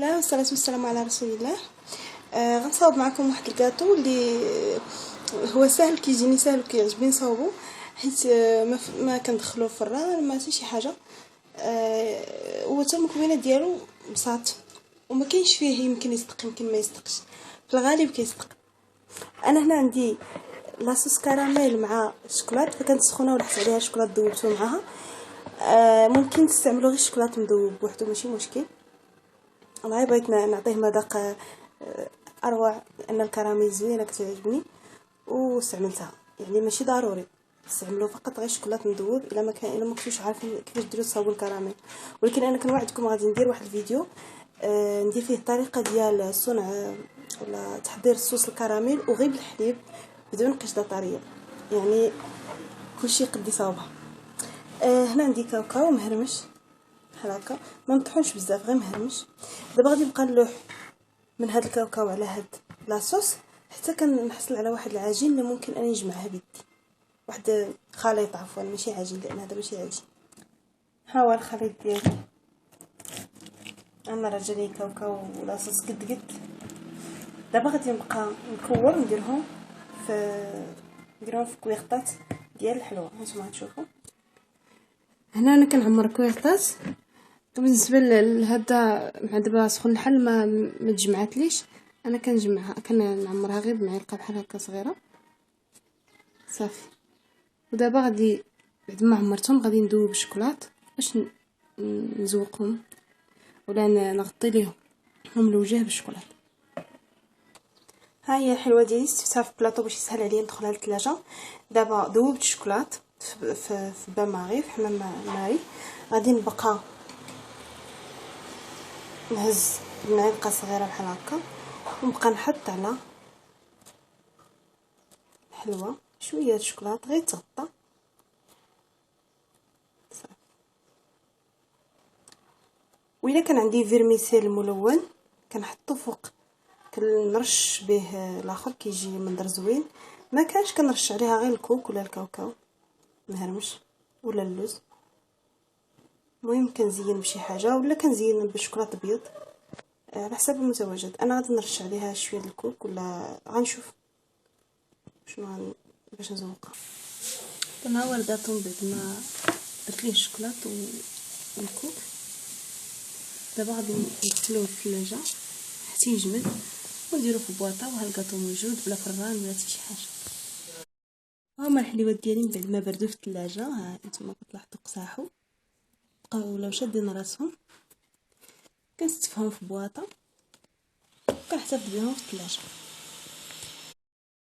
الله والصلاه والسلام على رسول الله. غنصاوب معكم واحد الكاطو اللي هو سهل، كيجيني سهل وكيعجبني نصاوبو حيت ما كندخلوه الفران، ما حتى شي حاجه. وحتى المكونات ديالو بساط وما كاينش فيه يمكن يصدق يمكن ما يصدقش، في الغالب كيصدق. انا هنا عندي لاصوص كراميل مع الشوكولات، فكانت سخونه ولحت عليها الشوكولات ذوبته معاها. ممكن تستعملوا غير الشوكولات مذوب بوحدو ماشي مشكل. والله بغيت نعطيه مذاق اروع لان الكراميل زوينه كتعجبني واستعملتها. يعني ماشي ضروري تستعملوا فقط غير الشوكولات مذوب الا ما كنتوش عارفين كيفاش ديروا تصاوبوا الكراميل. ولكن انا كنوعدكم غادي ندير واحد الفيديو ندير فيه الطريقه ديال صنع ولا تحضير صوص الكراميل وغير بالحليب بدون قشطه طريه، يعني كلشي قد يصاوبها. هنا عندي كاوكاو مهرمش بحال هكا، ما مطحونش بزاف غير مهرمش. دابا غادي نبقى نلوح من هاد الكاوكاو على هاد لاصوص حتى كنحصل على واحد العجين اللي ممكن انا نجمعها بيدي، واحد خليط عفوا ماشي عجين لان هذا ماشي عجين. ها هو الخليط ديالي، انا راه جاني كاوكاو ولاصوص قد دابا غادي نبقى نكور نديرهم في كويغطات ديال الحلوه. هانتوما غتشوفوا هنا انا كنعمر كويغطات. بالنسبه لهذا مع دابا سخون الحل ما تجمعاتليش، انا كنعمرها غير بمعلقه بحال هكا صغيره صافي. ودابا غادي بعد ما عمرتهم غادي ندوب الشوكولات باش نزوقهم ولا نغطي ليهم الوجه بالشوكولات. ها هي الحلوه ديالي استفتها في بلاطو باش يسهل عليا ندخلها للثلاجه. دابا ذوبت الشوكولات في بان ماغي، في حمام ماي. غادي نبقى نهز بمعلقه صغيره بحال هكا ونبقى نحط على الحلوه شويه الشوكولات غير تغطى صافي. وإلا كان عندي فيرميسيل ملون كنحطو فوق، كنرش به الاخر كيجي منظر زوين. ما كانش كنرش عليها غير الكوك ولا الكاوكاو مهرمش ولا اللوز. المهم كنزين بشي حاجه ولا كنزين بالشوكولاط الابيض على حسب المتواجد. انا غادي نرش عليها شويه الكوك ولا غنشوف شنو باش نزوقها. ها هو الكاطون بعد ما درت ليه الشوكولاط والكوك. دابا غادي ندخلوه للثلاجه حتى يجمد ونديرو في بواطه. وها الكاطو موجود بلا فران ولا حتى شي حاجه. هما الحليوات ديالي بعد ما بردوا في الثلاجه، ها نتوما كتلاحظوا قصاحوا بقاو ولاو شادين راسهم. كنستفهم في بواطه وكنحتفظ بهم في الثلاجه.